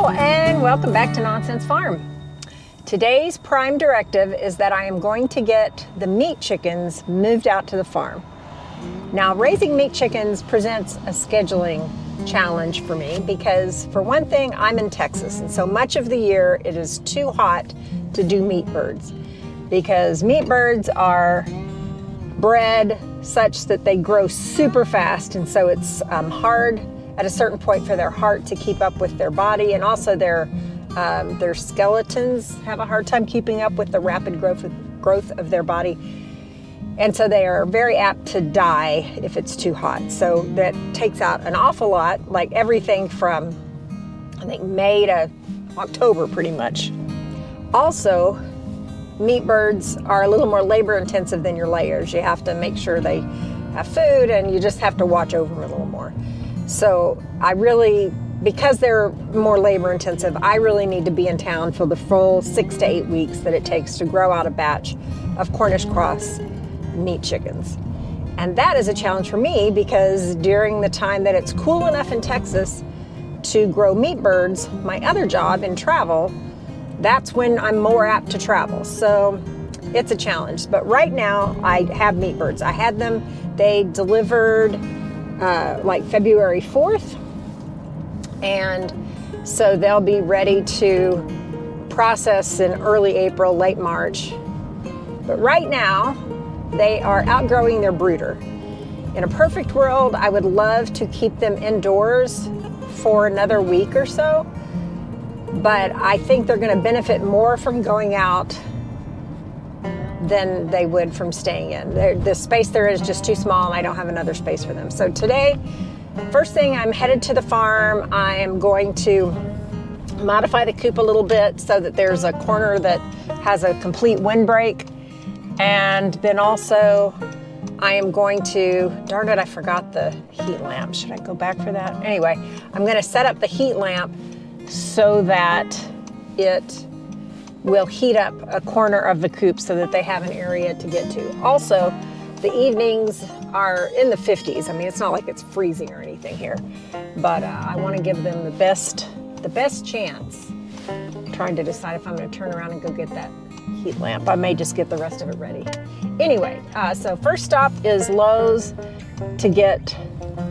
Hello and welcome back to Nonsense Farm. Today's prime directive is that I am going to get the meat chickens moved out to the farm. Now, raising meat chickens presents a scheduling challenge for me because, for one thing, I'm in Texas, and so much of the year it is too hot to do meat birds because meat birds are bred such that they grow super fast, and so it's hard at a certain point for their heart to keep up with their body, and also their skeletons have a hard time keeping up with the rapid growth of their body. And so they are very apt to die if it's too hot. So that takes out an awful lot, like everything from, I think, May to October pretty much. Also, meat birds are a little more labor intensive than your layers. You have to make sure they have food, and you just have to watch over them a little more. So because they're more labor intensive, I really need to be in town for the full 6 to 8 weeks that it takes to grow out a batch of Cornish cross meat chickens. And that is a challenge for me because during the time that it's cool enough in Texas to grow meat birds, my other job in travel, that's when I'm more apt to travel. So it's a challenge. But right now I have meat birds. I had them, they delivered like February 4th. And so they'll be ready to process in early April, late March. But right now, they are outgrowing their brooder. In a perfect world, I would love to keep them indoors for another week or so, but I think they're going to benefit more from going out than they would from staying in. The space there is just too small, and I don't have another space for them. So today, first thing, I'm headed to the farm. I am going to modify the coop a little bit so that there's a corner that has a complete windbreak. And then also, I am going to, darn it, I forgot the heat lamp. Should I go back for that? Anyway, I'm going to set up the heat lamp so that it will heat up a corner of the coop so that they have an area to get to. Also, the evenings are in the 50s. I mean, it's not like it's freezing or anything here, but I want to give them the best chance. I'm trying to decide if I'm going to turn around and go get that heat lamp. I may just get the rest of it ready. Anyway, so first stop is Lowe's to get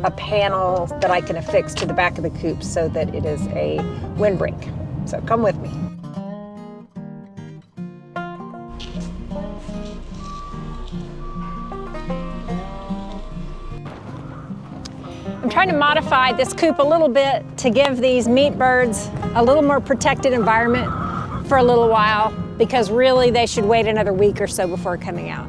a panel that I can affix to the back of the coop so that it is a windbreak. So come with me. I'm trying to modify this coop a little bit to give these meat birds a little more protected environment for a little while, because really they should wait another week or so before coming out.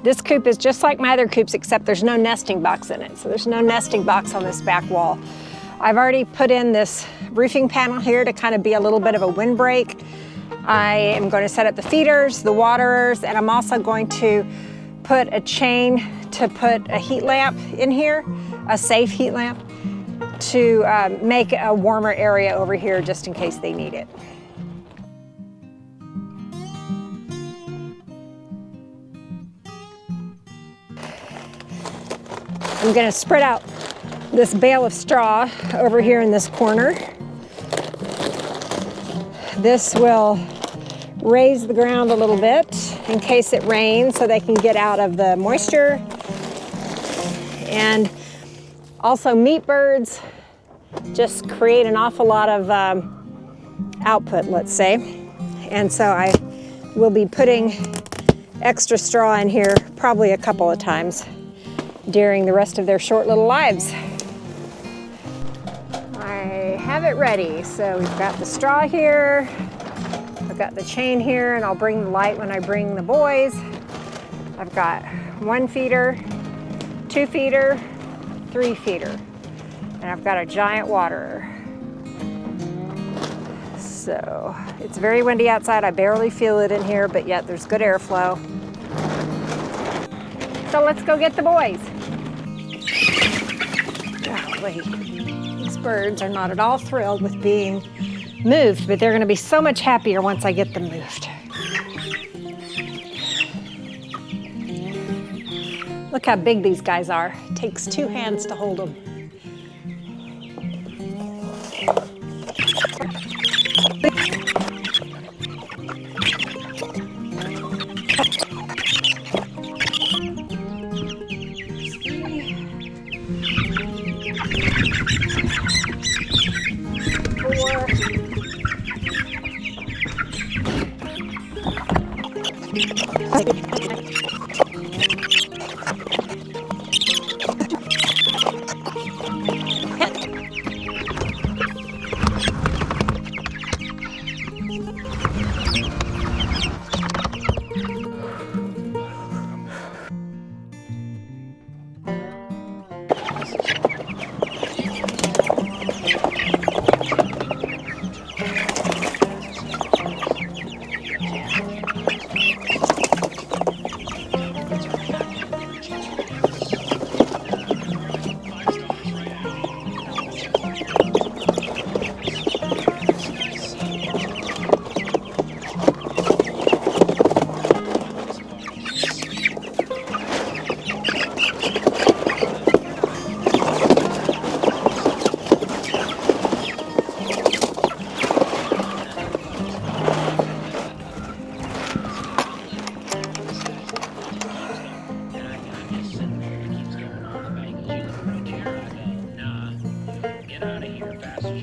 This coop is just like my other coops, except there's no nesting box in it. So there's no nesting box on this back wall. I've already put in this roofing panel here to kind of be a little bit of a windbreak. I am going to set up the feeders, the waterers, and I'm also going to put a chain to put a heat lamp in here, a safe heat lamp, to make a warmer area over here just in case they need it. I'm going to spread out this bale of straw over here in this corner. This will raise the ground a little bit in case it rains so they can get out of the moisture. And also, meat birds just create an awful lot of output, let's say. And so I will be putting extra straw in here probably a couple of times during the rest of their short little lives. I have it ready. So we've got the straw here. I've got the chain here, and I'll bring the light when I bring the boys. I've got 1 feeder, 2 feeder, 3 feeder, and I've got a giant waterer. So it's very windy outside. I barely feel it in here, but yet there's good airflow. So let's go get the boys. Golly, these birds are not at all thrilled with being moved, but they're going to be so much happier once I get them moved. Look how big these guys are. It takes 2 hands to hold them.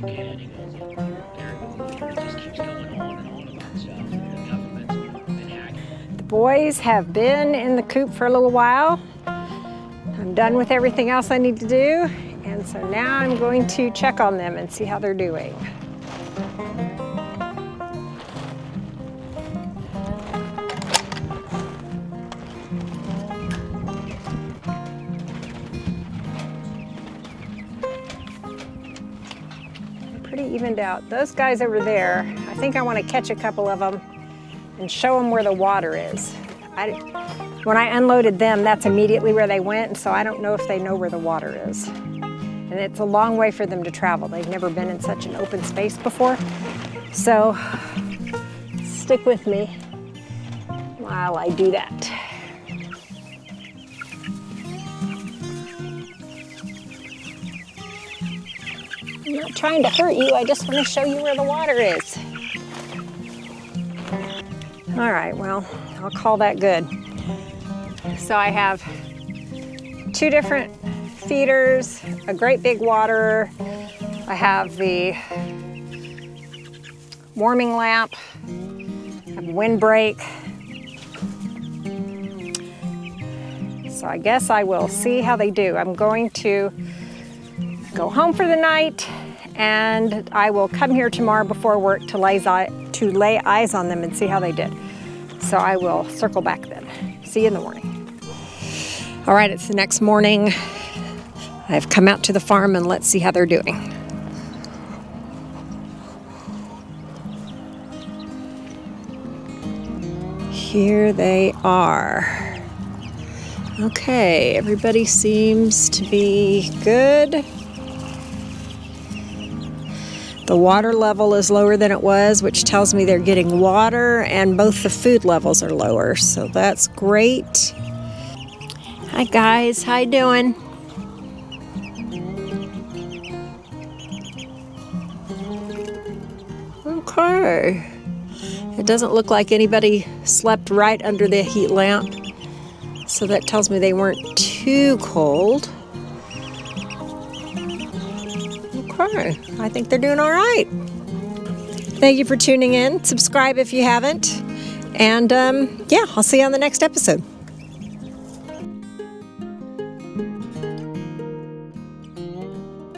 you can. He goes in there with Brooder and just keeps going on and on about stuff. And government's been hacking. The boys have been in the coop for a little while. I'm done with everything else I need to do, and so now I'm going to check on them and see how they're doing. Pretty evened out. Those guys over there, I think I want to catch a couple of them and show them where the water is. When I unloaded them, that's immediately where they went, so I don't know if they know where the water is. And it's a long way for them to travel. They've never been in such an open space before. So stick with me while I do that. I'm not trying to hurt you, I just want to show you where the water is. All right, well, I'll call that good. So I have 2 different feeders, a great big waterer. I have the warming lamp, I have a windbreak. So I guess I will see how they do. I'm going to go home for the night, and I will come here tomorrow before work to lay eyes on them and see how they did. So I will circle back then. See you in the morning. All right, it's the next morning. I've come out to the farm and let's see how they're doing. Here they are. Okay, everybody seems to be good. The water level is lower than it was, which tells me they're getting water, and both the food levels are lower, so that's great. Hi guys, how you doing? Okay. It doesn't look like anybody slept right under the heat lamp, so that tells me they weren't too cold. Okay, I think they're doing all right. Thank you for tuning in. Subscribe if you haven't. And yeah, I'll see you on the next episode.